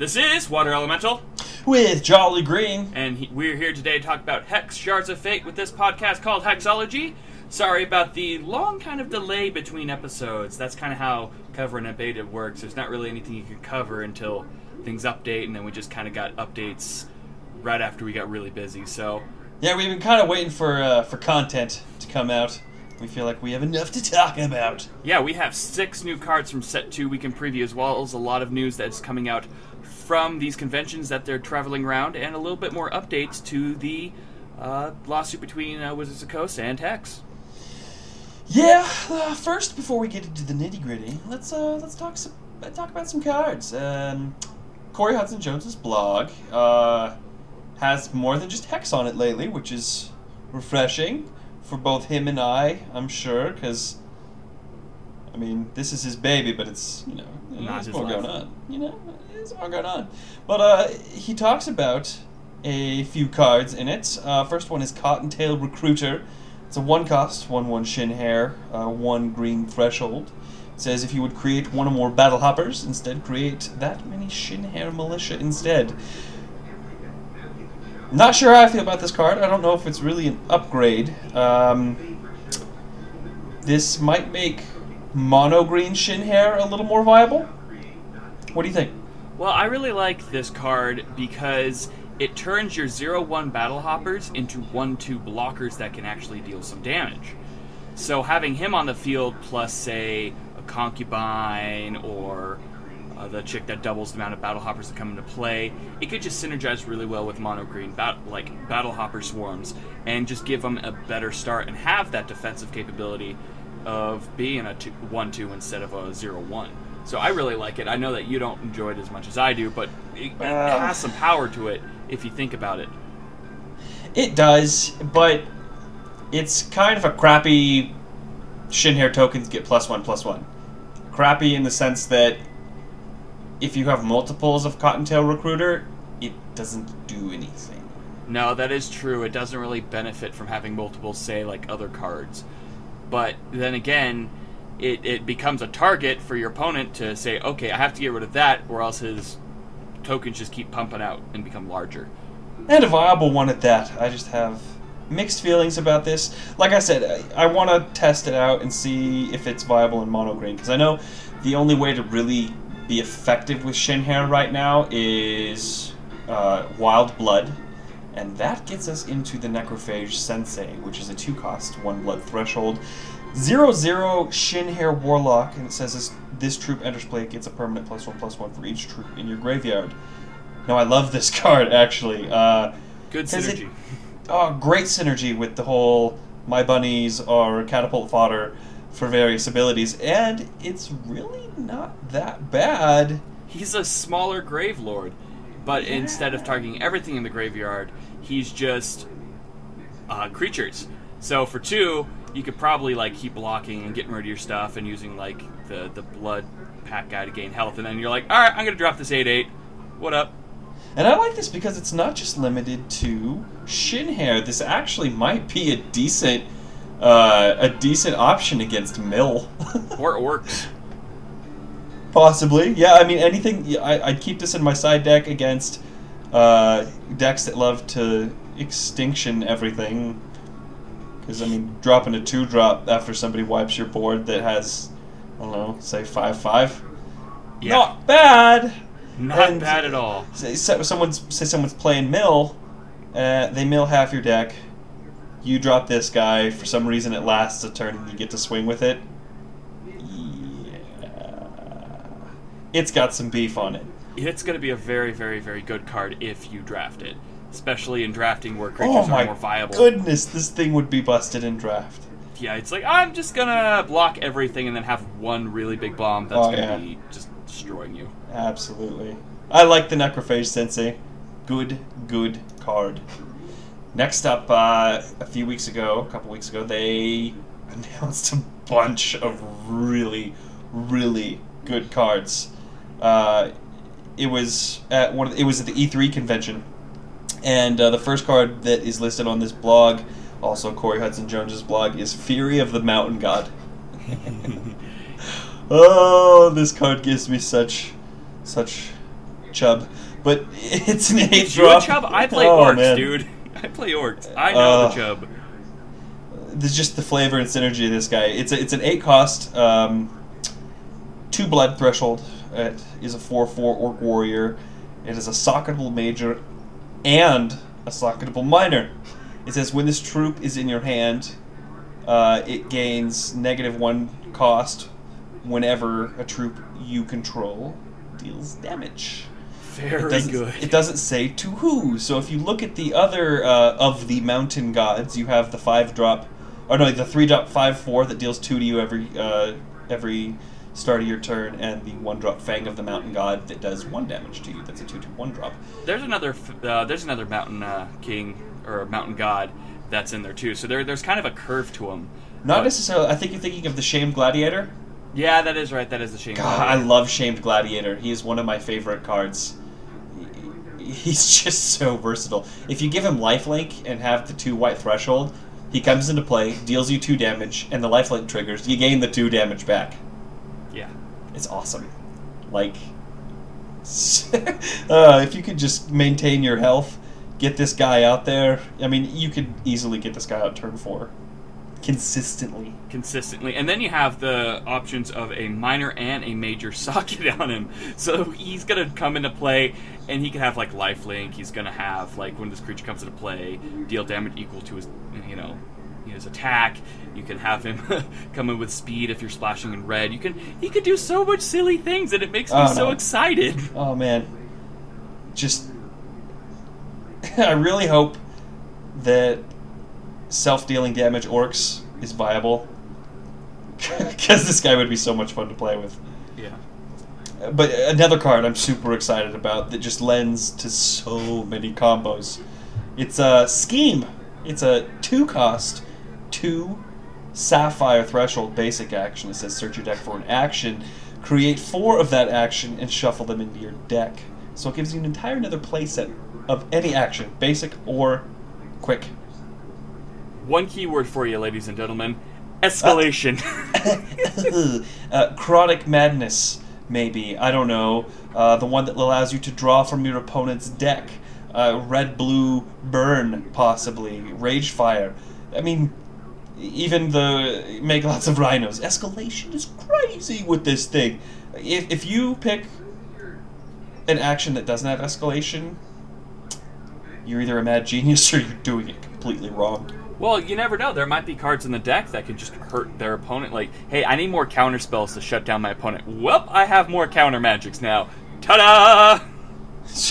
This is Water Elemental, with Jolly Green. and we're here today to talk about Hex Shards of Fate with this podcast called Hexology. Sorry about the long kind of delay between episodes. That's kind of how covering a beta works. There's not really anything you can cover until things update, and then we just kind of got updates right after we got really busy. So Yeah, we've been kind of waiting for content to come out. We feel like we have enough to talk about. yeah, we have 6 new cards from Set 2 we can preview, as well as a lot of news that's coming out from these conventions that they're traveling around, and a little bit more updates to the lawsuit between Wizards of the Coast and Hex. Yeah, first, before we get into the nitty gritty, let's talk about some cards. Corey Hudson Jones's blog has more than just Hex on it lately, which is refreshing for both him and I'm sure, because I mean, this is his baby, but it's, Not there's his more life. going on. There's more going on. But he talks about a few cards in it. First one is Cottontail Recruiter. It's a 1-cost, 1/1 Shin Hair, 1 green threshold. It says if you would create one or more Battle Hoppers, instead create that many Shin Hair Militia instead. Not sure how I feel about this card. I don't know if it's really an upgrade. This might make mono green Shin Hair a little more viable. What do you think? Well, I really like this card because it turns your 0/1 Battle Hoppers into 1/2 blockers that can actually deal some damage. So having him on the field plus, say, a Concubine or the chick that doubles the amount of Battle Hoppers that come into play, it could just synergize really well with mono green, Battle Hopper Swarms, and just give them a better start and have that defensive capability of being a 1/2 instead of a 0/1. So I really like it. I know that you don't enjoy it as much as I do, but it has some power to it if you think about it. It does, but it's kind of a crappy Shin Hair tokens get +1/+1. Crappy in the sense that if you have multiples of Cottontail Recruiter, it doesn't do anything. No, that is true. It doesn't really benefit from having multiple, say, like other cards. But then again, it becomes a target for your opponent to say, okay, I have to get rid of that, or else his tokens just keep pumping out and become larger. And a viable one at that. I just have mixed feelings about this. Like I said, I want to test it out and see if it's viable in mono green, because I know the only way to really be effective with Shin Hair right now is Wild Blood, and that gets us into the Necrophage Sensei, which is a 2-cost, 1 blood threshold, 0/0 Shin Hair Warlock, and it says this troop enters play, gets a permanent +1/+1 for each troop in your graveyard. Now, I love this card, actually. Good synergy. Great synergy with the whole my bunnies are catapult fodder for various abilities, and it's really not that bad. He's a smaller Grave Lord, but instead of targeting everything in the graveyard, he's just creatures. So for 2, you could probably keep blocking and getting rid of your stuff and using the blood pack guy to gain health, and then you're like, all right, I'm gonna drop this 8/8. What up? And I like this because it's not just limited to Shin Hair. This actually might be a decent option against Mill. Or orcs. Possibly, yeah. I mean, anything. I'd keep this in my side deck against decks that love to extinction everything. Because, I mean, dropping a 2-drop after somebody wipes your board that has, I don't know, say 5/5. Yeah. Not bad. Not bad at all. Say someone's playing Mill, they mill half your deck. You drop this guy. For some reason, it lasts a turn, and you get to swing with it. Yeah, it's got some beef on it. It's going to be a very, very, very good card if you draft it, especially in drafting where creatures are more viable. Oh my goodness, this thing would be busted in draft. Yeah, it's like, I'm just going to block everything and then have one really big bomb that's going to be just destroying you. Absolutely. I like the Necrophage Sensei. Good card. Next up, a couple weeks ago, they announced a bunch of really, really good cards. It was at the E3 convention, and the first card that is listed on this blog, also Corey Hudson Jones's blog, is Fury of the Mountain God. Oh, this card gives me such chub, but it's an 8 You a drop. chub? I play Oh, orcs, man. dude. I play orcs. I know the chub. There's just the flavor and synergy of this guy. It's an 8 cost, 2 blood threshold. It is a 4/4 orc warrior. It is a socketable major and a socketable minor. It says when this troop is in your hand, it gains -1 cost whenever a troop you control deals damage. Very good. It doesn't say to who. So if you look at the other of the mountain gods, you have the 5-drop, or no, the 3-drop 5/4 that deals 2 to you every start of your turn, and the 1-drop Fang of the Mountain God that does 1 damage to you. That's a 2/1 drop. There's another mountain king or mountain god that's in there too. So there's kind of a curve to him. Not necessarily. I think you're thinking of the Shamed Gladiator. Yeah, that is right. That is the shame. God, I love Shamed Gladiator. He is one of my favorite cards. He's just so versatile. If you give him lifelink and have the 2 white threshold, he comes into play, deals you 2 damage, and the lifelink triggers. You gain the 2 damage back. Yeah. It's awesome. Like, if you could just maintain your health, get this guy out there. I mean, you could easily get this guy out turn 4. Consistently. And then you have the options of a minor and a major socket on him. So he's going to come into play, and he can have, like, lifelink. He's going to have, like, when this creature comes into play, deal damage equal to his, his attack. You can have him come in with speed if you're splashing in red. He could do so much silly things, and it makes me so excited. Oh, man. Just... I really hope that self-dealing damage orcs is viable, because this guy would be so much fun to play with. Yeah. But another card I'm super excited about that just lends to so many combos. It's a Scheme. It's a 2-cost, 2 Sapphire Threshold basic action. It says search your deck for an action, create 4 of that action, and shuffle them into your deck. So it gives you an entire another playset of any action, basic or quick. One keyword for you, ladies and gentlemen. Escalation. Chronic Madness, maybe. I don't know. The one that allows you to draw from your opponent's deck. Red-Blue Burn, possibly. Rage Fire. I mean, even the Make Lots of Rhinos. Escalation is crazy with this thing. If you pick an action that doesn't have escalation, you're either a mad genius or you're doing it completely wrong. Well, you never know. There might be cards in the deck that can just hurt their opponent. Like, hey, I need more counter spells to shut down my opponent. Well, I have more counter magics now. Ta-da!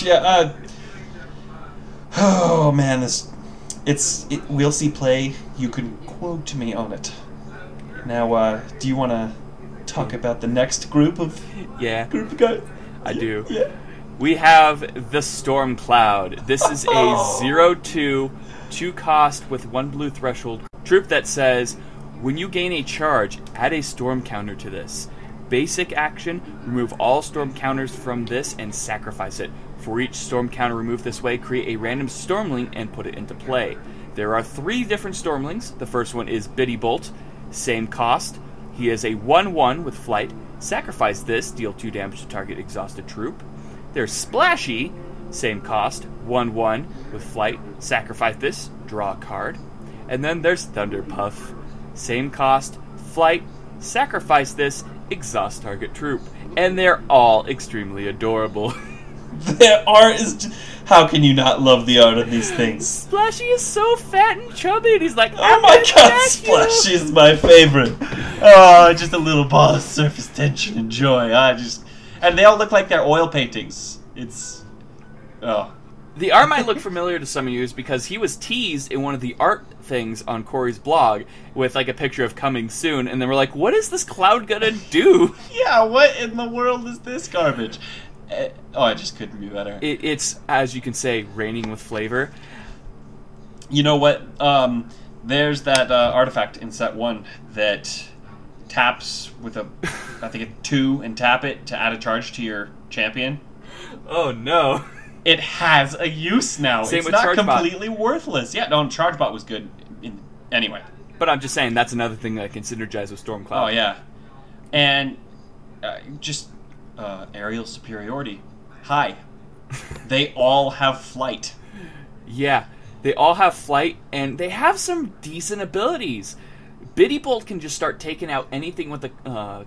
Yeah, oh man, we'll see play. You can quote me on it. Now, do you want to talk about the next group of guys? I do. Yeah. We have the Storm Cloud. This is a 0/2, 2-cost with 1 blue threshold troop that says, when you gain a charge, add a storm counter to this. Basic action, remove all storm counters from this and sacrifice it. For each storm counter removed this way, create a random stormling and put it into play. There are 3 different stormlings. The first one is Biddy Bolt, same cost. He is a 1/1 with flight. Sacrifice this, deal 2 damage to target exhausted troop. There's Splashy, same cost, 1/1 with flight. Sacrifice this, draw a card. And then there's Thunderpuff, same cost, flight. Sacrifice this, exhaust target troop. And they're all extremely adorable. Their art is... How can you not love the art of these things? Splashy is so fat and chubby, and he's like, oh my god, Splashy is my favorite. Oh, just a little ball of surface tension and joy. And they all look like they're oil paintings. It's... Oh. The art might look familiar to some of you because he was teased in one of the art things on Corey's blog with like a picture of coming soon, and then we're like, what is this cloud gonna do? Yeah, what in the world is this garbage? I just couldn't be better. It's, as you can say, raining with flavor. You know what? There's that artifact in set 1 that taps with I think a 2 and tap it to add a charge to your champion. Oh no. It has a use now. Same it's with not Chargebot. Completely worthless. Yeah, no, Chargebot was good. Anyway. But I'm just saying, that's another thing that can synergize with Stormcloud. Oh, yeah. And aerial superiority. High. They all have flight. Yeah, they all have flight, and they have some decent abilities. Biddy Bolt can just start taking out anything with a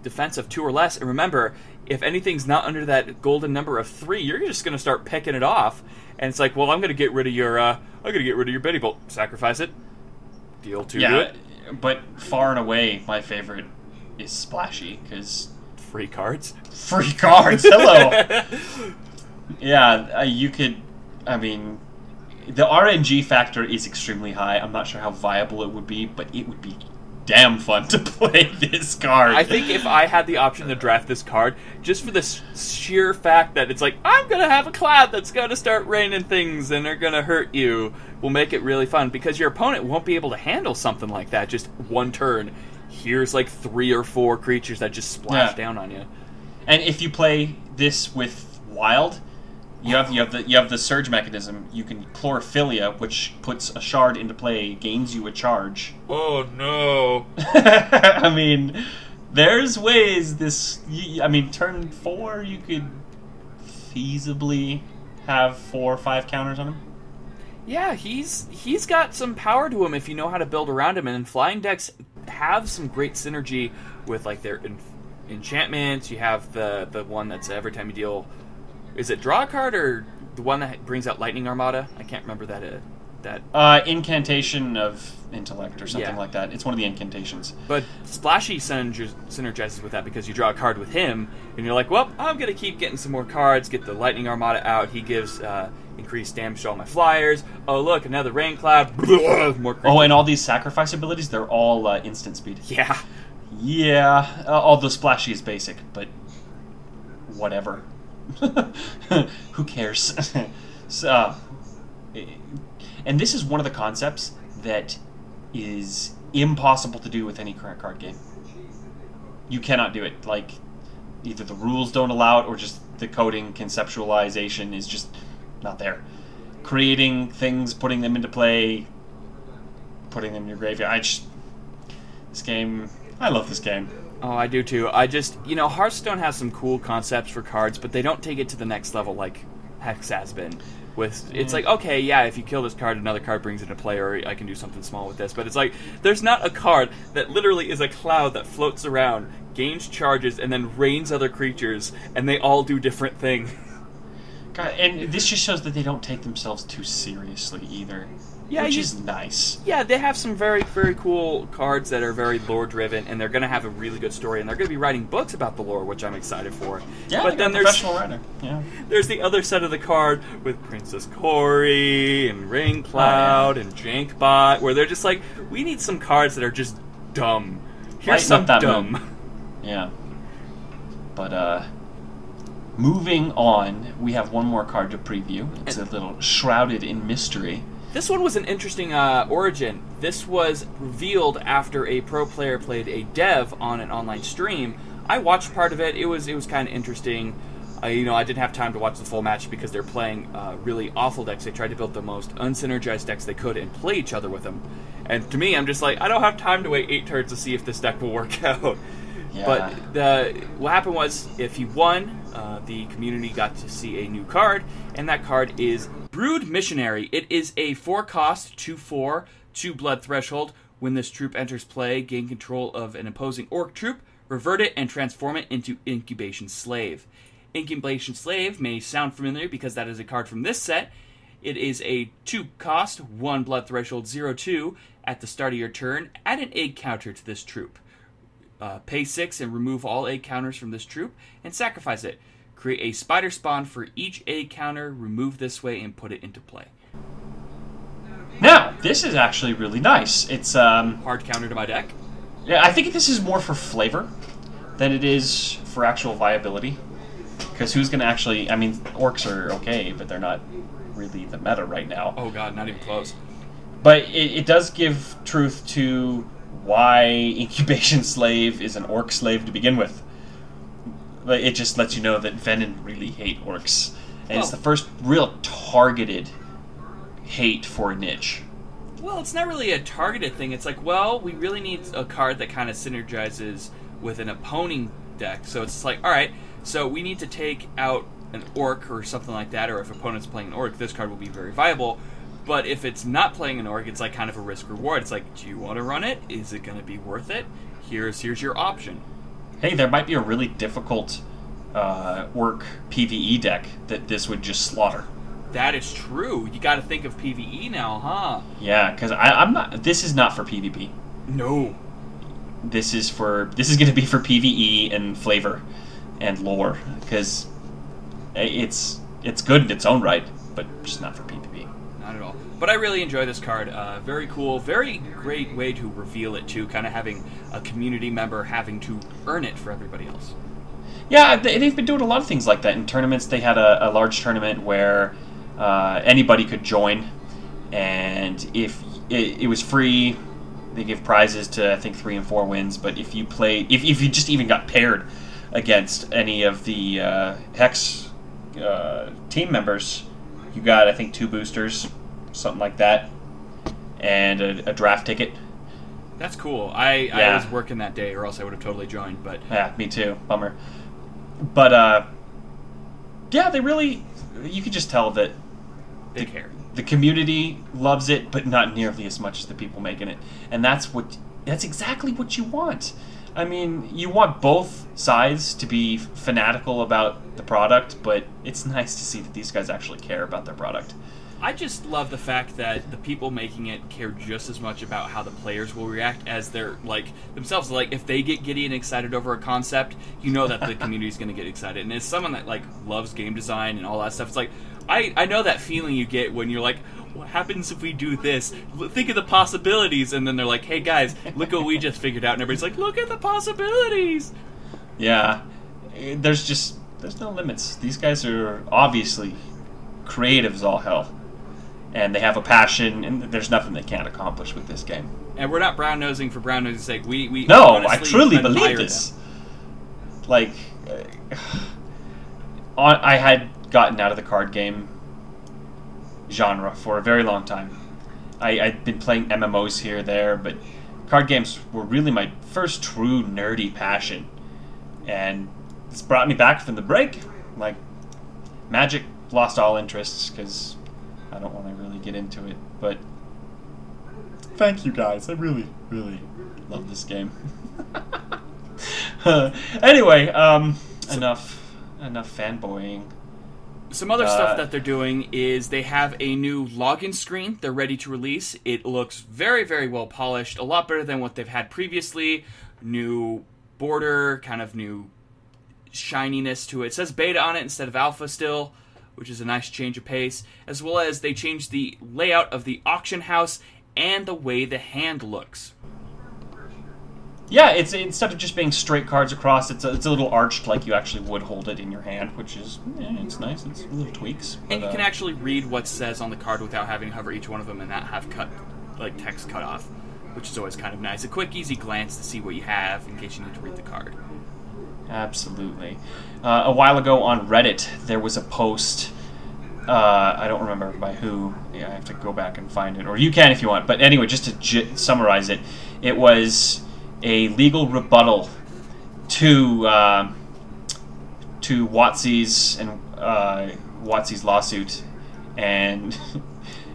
defense of 2 or less. And remember, if anything's not under that golden number of 3, you're just going to start picking it off. And it's like, well, I'm going to get rid of your Biddy Bolt. Sacrifice it. Deal 2 to it. But far and away, my favorite is Splashy, because... Free cards? Free cards! Hello! Yeah, you could... I mean... The RNG factor is extremely high. I'm not sure how viable it would be, but it would be damn fun to play this card. I think if I had the option to draft this card, just for the sheer fact that it's like, I'm going to have a cloud that's going to start raining things and they're going to hurt you, will make it really fun, because your opponent won't be able to handle something like that just one turn. Here's like 3 or 4 creatures that just splash down on you. And if you play this with Wild... You have the surge mechanism. You can Chlorophilia, which puts a shard into play, gains you a charge. Oh no! I mean, there's ways this. I mean, turn 4, you could feasibly have 4 or 5 counters on him. Yeah, he's got some power to him if you know how to build around him. And flying decks have some great synergy with like their enchantments. You have the one that's every time you deal. Is it draw a card or the one that brings out Lightning Armada? I can't remember that. Incantation of Intellect or something like that. It's one of the incantations. But Splashy synergizes with that because you draw a card with him, and you're like, well, I'm going to keep getting some more cards, get the Lightning Armada out. He gives increased damage to all my flyers. Oh, look, another Rain Cloud. More creatures. Oh, and all these sacrifice abilities, they're all instant speed. Yeah. Yeah. Although Splashy is basic, but whatever. Who cares? So, and this is one of the concepts that is impossible to do with any current card game. You cannot do it. Like, either the rules don't allow it, or just the coding conceptualization is just not there. Creating things, putting them into play, putting them in your graveyard. This game, I love this game. Oh, I do too. Hearthstone has some cool concepts for cards, but they don't take it to the next level like Hex has been. It's like, okay, yeah, if you kill this card, another card brings it into play, or I can do something small with this. But it's like, there's not a card that literally is a cloud that floats around, gains charges, and then rains other creatures, and they all do different things. God, and this just shows that they don't take themselves too seriously either. Yeah, which is nice. Yeah, they have some very, very cool cards that are very lore-driven, and they're going to have a really good story, and they're going to be writing books about the lore, which I'm excited for. Yeah, but then professional writer. Yeah. There's the other side of the card with Princess Corey and Rain Cloud and Jankbot, where they're just like, we need some cards that are just dumb. Here's some dumb. Yeah. But, moving on, we have one more card to preview. It's a little shrouded in mystery. This one was an interesting origin. This was revealed after a pro player played a dev on an online stream. I watched part of it. It was kind of interesting. I didn't have time to watch the full match because they're playing really awful decks. They tried to build the most unsynergized decks they could and play each other with them. And to me, I'm just like, I don't have time to wait 8 turns to see if this deck will work out. Yeah. But what happened was, if he won, the community got to see a new card, and that card is Brood Missionary. It is a 4-cost, 2/4, 2-blood threshold. When this troop enters play, gain control of an opposing orc troop, revert it, and transform it into Incubation Slave. Incubation Slave may sound familiar because that is a card from this set. It is a 2-cost, 1-blood threshold, 0/2. At the start of your turn, add an egg counter to this troop. Pay 6 and remove all egg counters from this troop, and sacrifice it. Create a spider spawn for each egg counter, remove this way, and put it into play. Now, this is actually really nice. It's hard counter to my deck. Yeah, I think this is more for flavor than it is for actual viability. Because who's going to actually... I mean, orcs are okay, but they're not really the meta right now. Oh god, not even close. But it does give truth to why Incubation Slave is an orc slave to begin with. It just lets you know that Venom really hate orcs. And it's the first real targeted hate for a niche. Well, it's not really a targeted thing. It's like, well, we really need a card that kind of synergizes with an opposing deck. So it's like, alright, so we need to take out an orc or something like that, or if opponent's playing an orc, this card will be very viable. But if it's not playing an orc, it's like kind of a risk-reward. It's like, do you want to run it? Is it going to be worth it? Here's your option. Hey, there might be a really difficult orc PvE deck that this would just slaughter. That is true. You got to think of PvE now, huh? Yeah, because I'm not. This is not for PvP. No. This is going to be for PvE and flavor and lore, because it's good in its own right, but just not for PvP. Not at all. But I really enjoy this card. Very cool. Very great way to reveal it, too. Kind of having a community member having to earn it for everybody else. Yeah, they've been doing a lot of things like that in tournaments. They had a large tournament where anybody could join, and if it was free, they give prizes to, I think, 3 and 4 wins. But if you you just even got paired against any of the Hex team members, you got, I think, 2 boosters, something like that, and a draft ticket. That's cool. I was working that day, or else I would have totally joined. But yeah, me too. Bummer. But yeah, they really, you could just tell that they care. The community loves it, but not nearly as much as the people making it. And that's exactly what you want. I mean, you want both sides to be fanatical about the product, but it's nice to see that these guys actually care about their product. I just love the fact that the people making it care just as much about how the players will react as they're, like, themselves. Like, if they get giddy and excited over a concept, you know that the community's going to get excited. And as someone that, like, loves game design and all that stuff, it's like, I know that feeling you get when you're like, what happens if we do this? Think of the possibilities. And then they're like, hey, guys, look what we just figured out. And everybody's like, look at the possibilities. Yeah. There's no limits. These guys are obviously creative as all hell. And they have a passion, and there's nothing they can't accomplish with this game. And we're not brown-nosing for brown-nosing's sake. We no, I truly believe this. Them. Like, I had gotten out of the card game genre for a very long time. I'd been playing MMOs here or there, but card games were really my first true nerdy passion. And this brought me back from the break. Like, Magic lost all interests, because I don't want to really get into it, but thank you guys. I really, really love this game. Anyway, enough fanboying. Some other stuff that they're doing is they have a new login screen they're ready to release. It looks very, very well polished, a lot better than what they've had previously. New border, kind of new shininess to it. It says beta on it instead of alpha still, which is a nice change of pace, as well as they changed the layout of the auction house and the way the hand looks. Yeah, it's instead of just being straight cards across, it's a little arched like you actually would hold it in your hand, which is, it's nice. It's little tweaks. And you can actually read what says on the card without having to hover each one of them and not have text cut off, which is always kind of nice. A quick, easy glance to see what you have in case you need to read the card. Absolutely. A while ago on Reddit, there was a post, I don't remember by who, yeah, I have to go back and find it, or you can if you want, but anyway, just to summarize it, it was a legal rebuttal to WotC's and WotC's lawsuit, and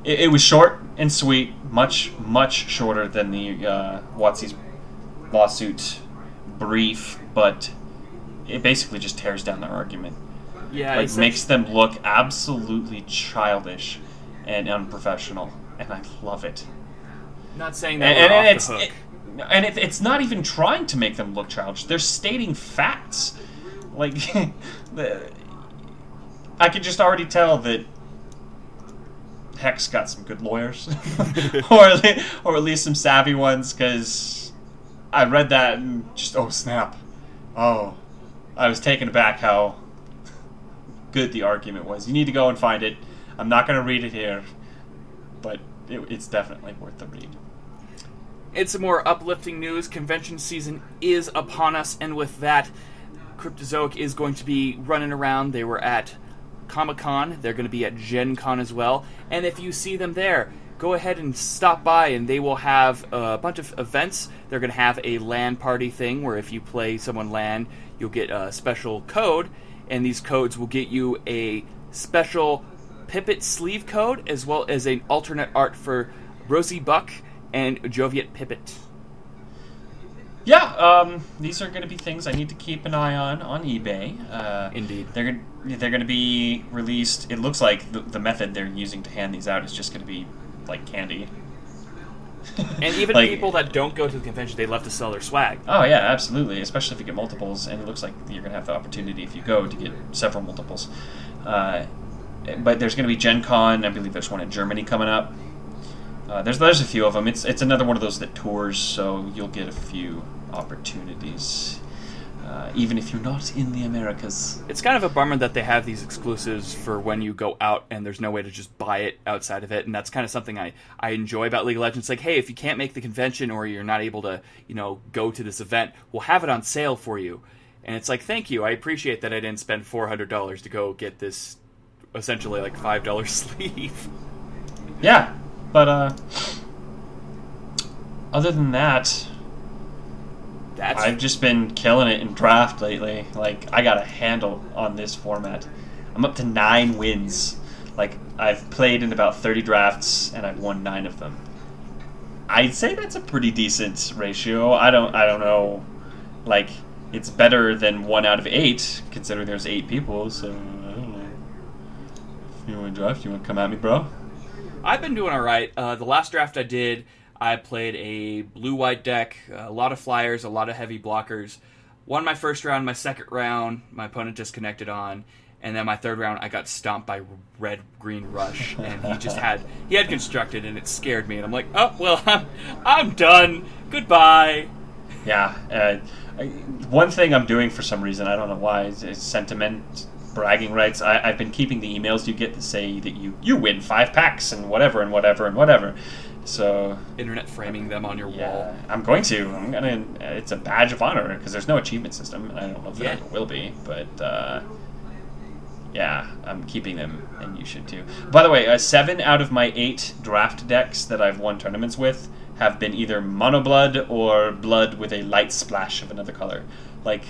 it was short and sweet, much shorter than the WotC's lawsuit brief, but it basically just tears down their argument. Yeah, like, makes them look absolutely childish and unprofessional, and I love it. Not saying that we're off the hook. And it's not even trying to make them look childish. They're stating facts. Like, I could just already tell that Hex got some good lawyers, or at least some savvy ones, because I read that and just, oh snap, oh. I was taken aback how good the argument was. You need to go and find it. I'm not going to read it here, but it's definitely worth the read. It's some more uplifting news. Convention season is upon us, and with that, Cryptozoic is going to be running around. They were at Comic-Con. They're going to be at Gen Con as well. And if you see them there, go ahead and stop by, and they will have a bunch of events. They're going to have a LAN party thing where if you play someone LAN, you'll get a special code, and these codes will get you a special Pipit sleeve code, as well as an alternate art for Rosie Buck and Joviet Pipit. Yeah, these are going to be things I need to keep an eye on eBay. Indeed. They're going to be released. It looks like the method they're using to hand these out is just going to be like candy. And even like, people that don't go to the convention, they love to sell their swag. Oh yeah, absolutely. Especially if you get multiples, and it looks like you're going to have the opportunity if you go to get several multiples. But there's going to be Gen Con. I believe there's one in Germany coming up. There's a few of them. It's another one of those that tours, so you'll get a few opportunities, even if you're not in the Americas. It's kind of a bummer that they have these exclusives for when you go out, and there's no way to just buy it outside of it. And that's kind of something I enjoy about League of Legends. Like, hey, if you can't make the convention or you're not able to, go to this event, we'll have it on sale for you. And it's like, thank you. I appreciate that I didn't spend $400 to go get this essentially like $5 sleeve. Yeah. But, other than that, I've just been killing it in draft lately. Like, I got a handle on this format. I'm up to 9 wins. Like, I've played in about 30 drafts, and I've won 9 of them. I'd say that's a pretty decent ratio. I don't know. Like, it's better than 1 out of 8, considering there's 8 people, so, I don't know. If you want to draft, you want to come at me, bro? I've been doing all right. The last draft I did, I played a blue-white deck, a lot of flyers, a lot of heavy blockers. Won my first round, my second round, my opponent disconnected on, and then my third round I got stomped by red-green rush, and he had constructed, and it scared me, and I'm like, oh, well, I'm done. Goodbye. Yeah. One thing I'm doing for some reason, I don't know why, is sentiment bragging rights. I've been keeping the emails you get to say that you win 5 packs and whatever and whatever and whatever. So internet framing them on your wall. I'm going to. It's a badge of honor because there's no achievement system. I don't know if there ever will be, but yeah, I'm keeping them, and you should too. By the way, 7 out of my 8 draft decks that I've won tournaments with have been either mono blood or blood with a light splash of another color. Like,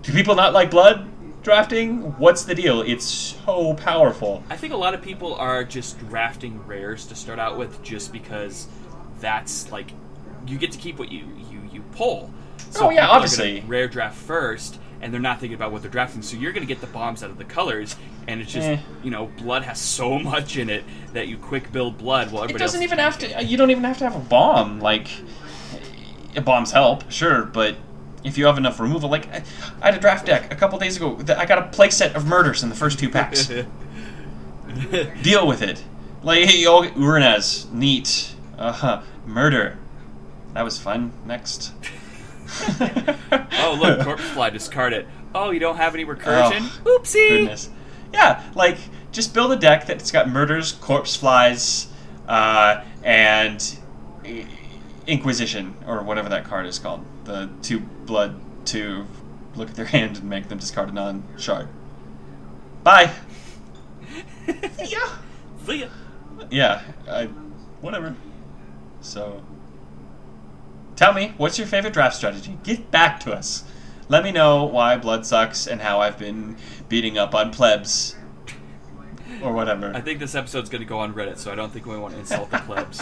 do people not like blood drafting? What's the deal? It's so powerful. I think a lot of people are just drafting rares to start out with just because that's like you get to keep what you pull. So yeah, obviously. Rare draft first, and they're not thinking about what they're drafting. So you're going to get the bombs out of the colors, and it's just blood has so much in it that you quick build blood. Well, it doesn't even have to. You don't even have to have a bomb. Like, bombs help, sure, but if you have enough removal, like, I had a draft deck a couple days ago. I got a play set of murders in the first 2 packs. Deal with it. Like, hey, Uranaz, neat. Murder. That was fun. Next. Oh, look, Corpse Fly discarded. Oh, you don't have any recursion? Oh, oopsie! Goodness. Yeah, like, just build a deck that's got murders, corpse flies, and Inquisition, or whatever that card is called. The 2 blood to look at their hand and make them discard a non-shard. Bye! Yeah. See ya. Yeah, whatever. So, tell me, what's your favorite draft strategy? Get back to us. Let me know why blood sucks and how I've been beating up on plebs. Or whatever. I think this episode's going to go on Reddit, so I don't think we want to insult the plebs.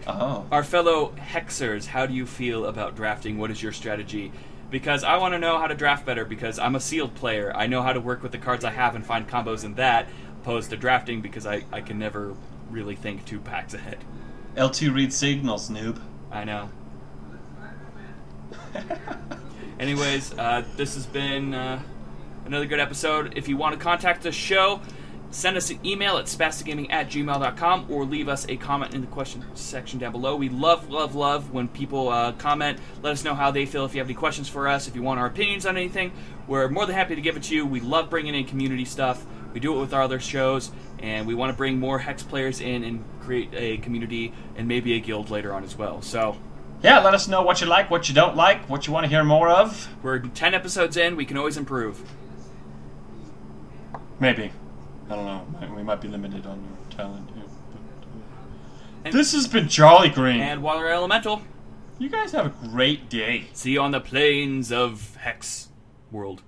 Oh. Our fellow Hexers, how do you feel about drafting? What is your strategy? Because I want to know how to draft better, because I'm a sealed player. I know how to work with the cards I have and find combos in that, opposed to drafting, because I can never really think 2 packs ahead. L2 read signals, noob. I know. Anyways, this has been another good episode. If you want to contact the show, send us an email at spasticgaming@gmail.com or leave us a comment in the question section down below. We love when people comment. Let us know how they feel. If you have any questions for us, if you want our opinions on anything, we're more than happy to give it to you. We love bringing in community stuff. We do it with our other shows, and we want to bring more Hex players in and create a community and maybe a guild later on as well. So, yeah, let us know what you like, what you don't like, what you want to hear more of. We're 10 episodes in. We can always improve. Maybe. I don't know. We might be limited on your talent here. This has been Jolly Green. And Water Elemental. You guys have a great day. See you on the plains of Hex World.